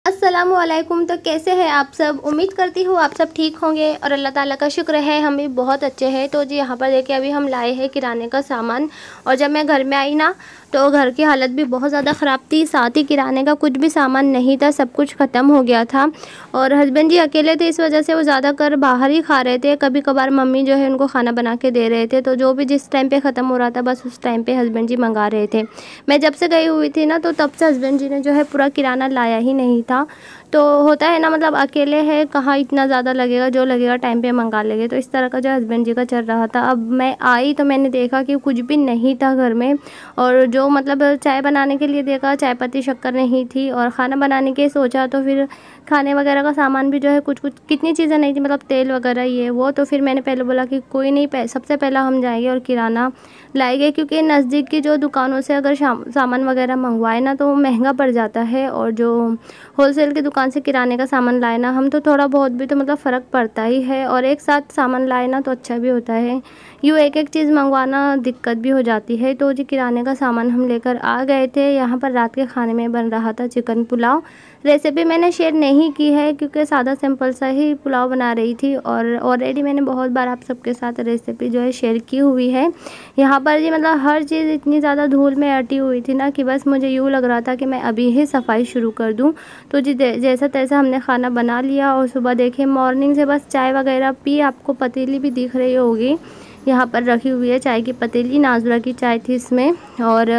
अस्सलामुअलैकुम। तो कैसे हैं आप सब? उम्मीद करती हूँ आप सब ठीक होंगे और अल्लाह ताला का शुक्र है हम भी बहुत अच्छे हैं। तो जी यहाँ पर देखिए अभी हम लाए हैं किराने का सामान, और जब मैं घर में आई ना तो घर की हालत भी बहुत ज़्यादा ख़राब थी। साथ ही किराने का कुछ भी सामान नहीं था, सब कुछ ख़त्म हो गया था। और हस्बैंड जी अकेले थे, इस वजह से वो ज़्यादातर बाहर ही खा रहे थे। कभी कभार मम्मी जो है उनको खाना बना के दे रहे थे, तो जो भी जिस टाइम पे ख़त्म हो रहा था बस उस टाइम पे हस्बैंड जी मंगा रहे थे। मैं जब से गई हुई थी ना तो तब से हस्बैंड जी ने जो है पूरा किराना लाया ही नहीं था। तो होता है ना, मतलब अकेले है, कहाँ इतना ज़्यादा लगेगा, जो लगेगा टाइम पे मंगा लेंगे। तो इस तरह का जो हस्बैंड जी का चल रहा था। अब मैं आई तो मैंने देखा कि कुछ भी नहीं था घर में, और जो मतलब चाय बनाने के लिए देखा चाय पत्ती शक्कर नहीं थी, और ख़ाना बनाने के सोचा तो फिर खाने वगैरह का सामान भी जो है कुछ कुछ कितनी चीज़ें नहीं थी, मतलब तेल वगैरह ये वो। तो फिर मैंने पहले बोला कि कोई नहीं, सबसे पहला हम जाएंगे और किराना लाएंगे, क्योंकि नज़दीक की जो दुकानों से अगर सामान वगैरह मंगवाए ना तो वो महंगा पड़ जाता है, और जो होलसेल की दुकान से किराने का सामान लाए ना हम तो थोड़ा बहुत भी तो मतलब फ़र्क पड़ता ही है, और एक साथ सामान लाए ना तो अच्छा भी होता है। यूँ एक एक चीज़ मंगवाना दिक्कत भी हो जाती है। तो जी किराने का सामान हम लेकर आ गए थे। यहाँ पर रात के खाने में बन रहा था चिकन पुलाव। रेसिपी मैंने शेयर नहीं की है क्योंकि सादा सिंपल सा ही पुलाव बना रही थी, और ऑलरेडी मैंने बहुत बार आप सबके साथ रेसिपी जो है शेयर की हुई है। यहाँ पर जी मतलब हर चीज़ इतनी ज़्यादा धूल में अटी हुई थी ना कि बस मुझे यूँ लग रहा था कि मैं अभी ही सफाई शुरू कर दूँ। तो जी जैसा तैसा हमने खाना बना लिया, और सुबह देखिए मॉर्निंग से बस चाय वगैरह पी। आपको पतीली भी दिख रही होगी यहाँ पर रखी हुई है, चाय की पतीली, नाजुरा की चाय थी इसमें। और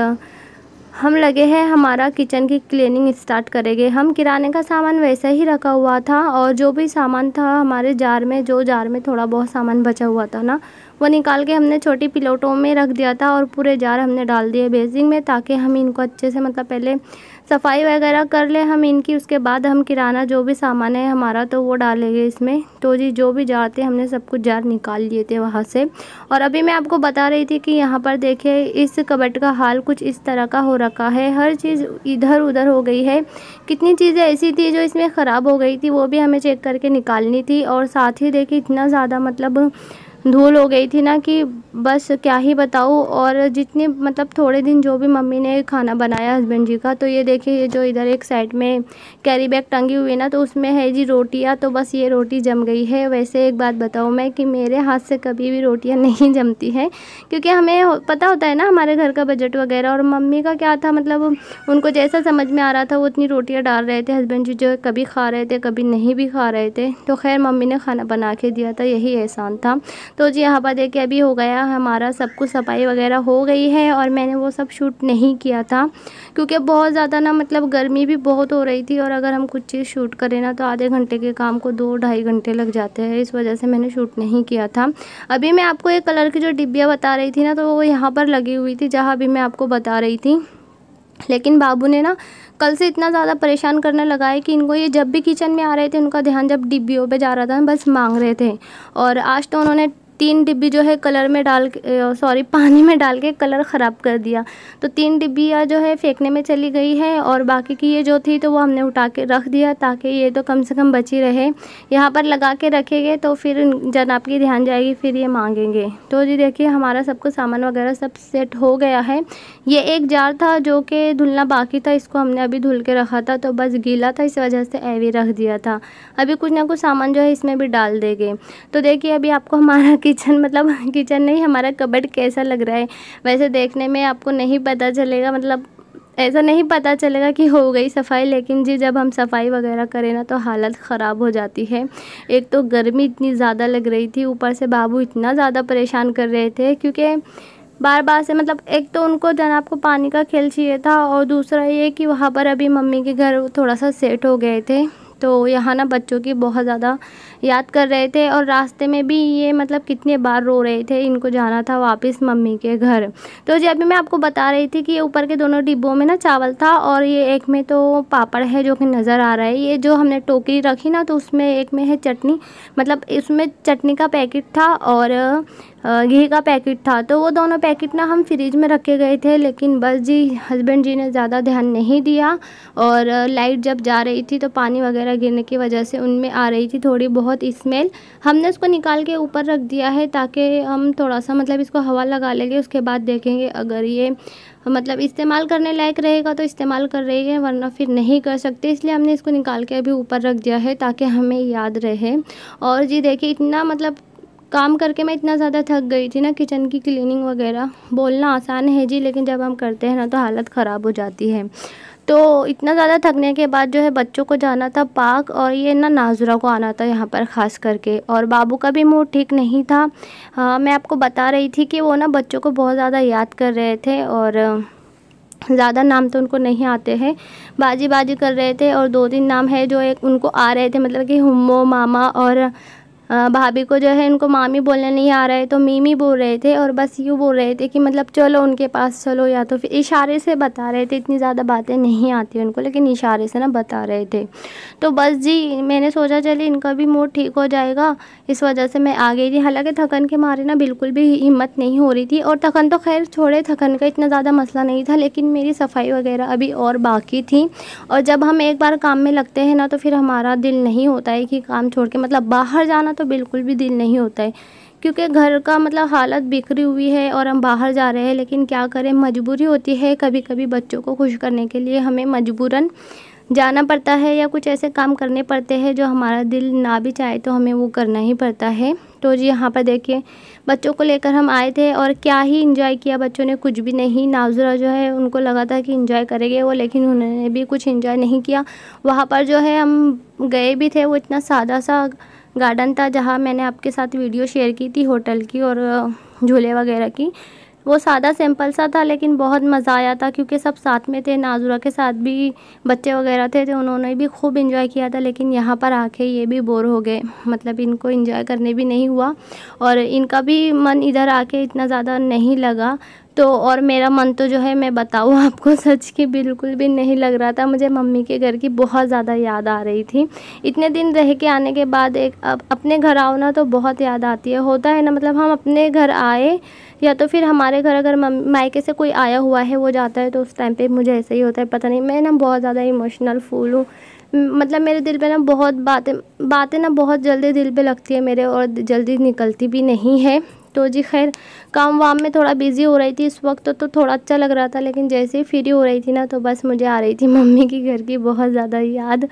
हम लगे हैं हमारा किचन की क्लीनिंग स्टार्ट करेंगे। हम किराने का सामान वैसे ही रखा हुआ था, और जो भी सामान था हमारे जार में, जो जार में थोड़ा बहुत सामान बचा हुआ था ना वो निकाल के हमने छोटी पिलोटों में रख दिया था, और पूरे जार हमने डाल दिए बेसिंग में, ताकि हम इनको अच्छे से मतलब पहले सफाई वगैरह कर ले हम इनकी, उसके बाद हम किराना जो भी सामान है हमारा तो वो डालेंगे इसमें। तो जी जो भी जार थे हमने सब कुछ जार निकाल लिए थे वहाँ से। और अभी मैं आपको बता रही थी कि यहाँ पर देखिए इस कबर्ड का हाल कुछ इस तरह का हो रखा है, हर चीज़ इधर उधर हो गई है। कितनी चीज़ें ऐसी थी जो इसमें ख़राब हो गई थी, वो भी हमें चेक करके निकालनी थी। और साथ ही देखिए इतना ज़्यादा मतलब धूल हो गई थी ना कि बस क्या ही बताऊँ। और जितने मतलब थोड़े दिन जो भी मम्मी ने खाना बनाया हस्बैंड जी का, तो ये देखिए ये जो इधर एक साइड में कैरी बैग टंगी हुई है ना, तो उसमें है जी रोटियाँ, तो बस ये रोटी जम गई है। वैसे एक बात बताऊँ मैं कि मेरे हाथ से कभी भी रोटियाँ नहीं जमती हैं, क्योंकि हमें पता होता है ना हमारे घर का बजट वगैरह। और मम्मी का क्या था, मतलब उनको जैसा समझ में आ रहा था वो उतनी रोटियाँ डाल रहे थे। हस्बैंड जी जो है कभी खा रहे थे कभी नहीं भी खा रहे थे, तो खैर मम्मी ने खाना बना के दिया था, यही एहसान था। तो जी यहाँ पर देखिए अभी हो गया हमारा सब कुछ, सफाई वगैरह हो गई है। और मैंने वो सब शूट नहीं किया था क्योंकि बहुत ज़्यादा ना मतलब गर्मी भी बहुत हो रही थी, और अगर हम कुछ चीज़ शूट करें ना तो आधे घंटे के काम को 2-2.5 घंटे लग जाते हैं, इस वजह से मैंने शूट नहीं किया था। अभी मैं आपको एक कलर की जो डिब्बियाँ बता रही थी ना, तो वो यहाँ पर लगी हुई थी जहाँ अभी मैं आपको बता रही थी। लेकिन बाबू ने ना कल से इतना ज़्यादा परेशान करने लगा है कि इनको ये जब भी किचन में आ रहे थे उनका ध्यान जब डिब्बियों पे जा रहा था बस मांग रहे थे। और आज तो उन्होंने 3 डिब्बी जो है कलर में डाल के सॉरी पानी में डाल के कलर ख़राब कर दिया। तो 3 डिब्बियाँ जो है फेंकने में चली गई है, और बाकी की ये जो थी तो वो हमने उठा के रख दिया ताकि ये तो कम से कम बची रहे। यहाँ पर लगा के रखेंगे तो फिर जब आपकी ध्यान जाएगी फिर ये मांगेंगे। तो जी देखिए हमारा सब कुछ सामान वगैरह सब सेट हो गया है। ये एक जार था जो कि धुलना बाकी था, इसको हमने अभी धुल के रखा था, तो बस गीला था इस वजह से ऐवी रख दिया था। अभी कुछ ना कुछ सामान जो है इसमें भी डाल देंगे। तो देखिए अभी आपको हमारा किचन मतलब किचन नहीं हमारा कबर्ड कैसा लग रहा है। वैसे देखने में आपको नहीं पता चलेगा, मतलब ऐसा नहीं पता चलेगा कि हो गई सफाई, लेकिन जी जब हम सफाई वगैरह करें ना तो हालत ख़राब हो जाती है। एक तो गर्मी इतनी ज़्यादा लग रही थी, ऊपर से बाबू इतना ज़्यादा परेशान कर रहे थे क्योंकि बार बार से मतलब एक तो उनको जनाब को पानी का खेल चाहिए था, और दूसरा ये कि वहाँ पर अभी मम्मी के घर थोड़ा सा सेट हो गए थे, तो यहाँ ना बच्चों की बहुत ज़्यादा याद कर रहे थे। और रास्ते में भी ये मतलब कितने बार रो रहे थे, इनको जाना था वापस मम्मी के घर। तो जी अभी मैं आपको बता रही थी कि ये ऊपर के दोनों डिब्बों में ना चावल था, और ये एक में तो पापड़ है जो कि नज़र आ रहा है। ये जो हमने टोकरी रखी ना तो उसमें एक में है चटनी, मतलब इसमें चटनी का पैकेट था और घी का पैकेट था। तो वो दोनों पैकेट ना हम फ्रिज में रखे गए थे, लेकिन बस जी हस्बैंड जी ने ज़्यादा ध्यान नहीं दिया, और लाइट जब जा रही थी तो पानी वगैरह वगैरह गिरने की वजह से उनमें आ रही थी थोड़ी बहुत स्मेल। हमने उसको निकाल के ऊपर रख दिया है ताकि हम थोड़ा सा मतलब इसको हवा लगा लेंगे, उसके बाद देखेंगे अगर ये मतलब इस्तेमाल करने लायक रहेगा तो इस्तेमाल कर रही है, वरना फिर नहीं कर सकते। इसलिए हमने इसको निकाल के अभी ऊपर रख दिया है ताकि हमें याद रहे। और जी देखिए, इतना मतलब काम करके मैं इतना ज़्यादा थक गई थी ना, किचन की क्लीनिंग वगैरह। बोलना आसान है जी, लेकिन जब हम करते हैं ना तो हालत ख़राब हो जाती है। तो इतना ज़्यादा थकने के बाद जो है बच्चों को जाना था पार्क, और ये ना नाज़ुरा को आना था यहाँ पर ख़ास करके, और बाबू का भी मूड ठीक नहीं था। मैं आपको बता रही थी कि वो ना बच्चों को बहुत ज़्यादा याद कर रहे थे, और ज़्यादा नाम तो उनको नहीं आते हैं, बाजी बाजी कर रहे थे। और 2-3 नाम है जो एक उनको आ रहे थे, मतलब कि हुम्मो, मामा, और भाभी को जो है उनको मामी बोलने नहीं आ रहे तो मीमी बोल रहे थे। और बस यूँ बोल रहे थे कि मतलब चलो उनके पास चलो, या तो फिर इशारे से बता रहे थे। इतनी ज़्यादा बातें नहीं आती उनको, लेकिन इशारे से ना बता रहे थे। तो बस जी मैंने सोचा चलिए इनका भी मूड ठीक हो जाएगा, इस वजह से मैं आ गई थी। हालांकि थकन के मारे ना बिल्कुल भी हिम्मत नहीं हो रही थी, और थकन तो खैर छोड़े, थकन का इतना ज़्यादा मसला नहीं था, लेकिन मेरी सफाई वगैरह अभी और बाकी थी। और जब हम एक बार काम में लगते हैं ना तो फिर हमारा दिल नहीं होता है कि काम छोड़ के मतलब बाहर जाना, तो बिल्कुल भी दिल नहीं होता है, क्योंकि घर का मतलब हालत बिखरी हुई है और हम बाहर जा रहे हैं। लेकिन क्या करें, मजबूरी होती है, कभी कभी बच्चों को खुश करने के लिए हमें मजबूरन जाना पड़ता है, या कुछ ऐसे काम करने पड़ते हैं जो हमारा दिल ना भी चाहे तो हमें वो करना ही पड़ता है। तो जी यहाँ पर देखिए बच्चों को लेकर हम आए थे, और क्या ही इंजॉय किया बच्चों ने, कुछ भी नहीं। नाज़ुरा जो है उनको लगा था कि इंजॉय करेंगे वो, लेकिन उन्होंने भी कुछ इंजॉय नहीं किया। वहाँ पर जो है हम गए भी थे, वो इतना सादा सा गार्डन था जहाँ मैंने आपके साथ वीडियो शेयर की थी होटल की और झूले वगैरह की। वो सादा सिंपल सा था, लेकिन बहुत मज़ा आया था क्योंकि सब साथ में थे। नाज़ुरा के साथ भी बच्चे वगैरह थे तो उन्होंने भी खूब इंजॉय किया था। लेकिन यहाँ पर आके ये भी बोर हो गए, मतलब इनको इंजॉय करने भी नहीं हुआ, और इनका भी मन इधर आके इतना ज़्यादा नहीं लगा। तो और मेरा मन तो जो है मैं बताऊँ आपको सच की बिल्कुल भी नहीं लग रहा था। मुझे मम्मी के घर की बहुत ज़्यादा याद आ रही थी। इतने दिन रह के आने के बाद एक अपने घर आओ ना तो बहुत याद आती है। होता है ना, मतलब हम अपने घर आए या तो फिर हमारे घर अगर मायके से कोई आया हुआ है वो जाता है, तो उस टाइम पे मुझे ऐसा ही होता है। पता नहीं, मैं ना बहुत ज़्यादा इमोशनल फूल हूँ, मतलब मेरे दिल पे ना बहुत बातें ना बहुत जल्दी दिल पे लगती है मेरे, और जल्दी निकलती भी नहीं है। तो जी खैर, काम वाम में थोड़ा बिज़ी हो रही थी इस वक्त, तो थोड़ा अच्छा लग रहा था। लेकिन जैसे ही फ्री हो रही थी ना तो बस मुझे आ रही थी मम्मी की घर की बहुत ज़्यादा याद।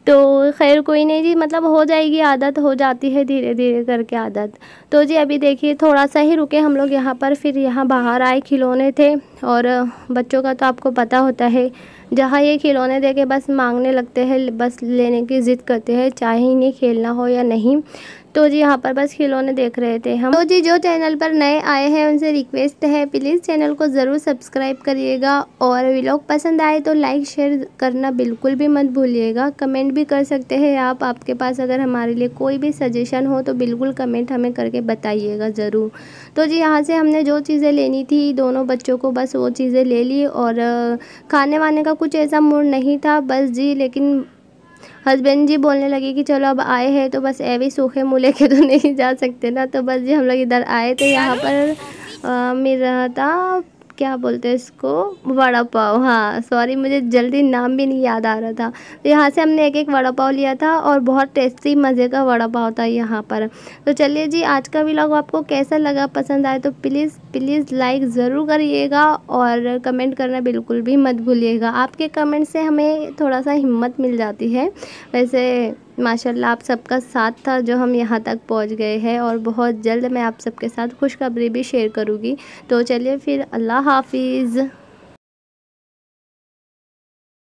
तो खैर कोई नहीं जी, मतलब हो जाएगी, आदत हो जाती है धीरे धीरे करके आदत। तो जी अभी देखिए थोड़ा सा ही रुके हम लोग यहाँ पर, फिर यहाँ बाहर आए, खिलौने थे। और बच्चों का तो आपको पता होता है, जहाँ ये खिलौने देके बस मांगने लगते हैं, बस लेने की ज़िद करते हैं, चाहे इन्हें खेलना हो या नहीं। तो जी यहाँ पर बस खिलौने देख रहे थे हम। तो जी जो चैनल पर नए आए हैं उनसे रिक्वेस्ट है, प्लीज़ चैनल को ज़रूर सब्सक्राइब करिएगा, और व्लॉग पसंद आए तो लाइक शेयर करना बिल्कुल भी मत भूलिएगा। कमेंट भी कर सकते हैं आप, आपके पास अगर हमारे लिए कोई भी सजेशन हो तो बिल्कुल कमेंट हमें करके बताइएगा ज़रूर। तो जी यहाँ से हमने जो चीज़ें लेनी थी दोनों बच्चों को, बस वो चीज़ें ले ली। और खाने वाने का कुछ ऐसा मूड नहीं था बस जी, लेकिन हस्बैंड जी बोलने लगे कि चलो अब आए हैं तो बस ऐवे सूखे मुँह लेके तो नहीं जा सकते ना। तो बस जी हम लोग इधर आए थे, यहाँ पर मिल रहा था, क्या बोलते हैं इसको, वड़ा पाव। हाँ सॉरी, मुझे जल्दी नाम भी नहीं याद आ रहा था। तो यहाँ से हमने एक वड़ा पाव लिया था, और बहुत टेस्टी मज़े का वड़ा पाव था यहाँ पर। तो चलिए जी, आज का व्लॉग आपको कैसा लगा, पसंद आए तो प्लीज़ प्लीज़ लाइक ज़रूर करिएगा, और कमेंट करना बिल्कुल भी मत भूलिएगा। आपके कमेंट से हमें थोड़ा सा हिम्मत मिल जाती है। वैसे माशाल्लाह आप सबका साथ था जो हम यहाँ तक पहुँच गए हैं, और बहुत जल्द मैं आप सबके साथ खुशखबरी भी शेयर करूँगी। तो चलिए फिर, अल्लाह हाफिज़।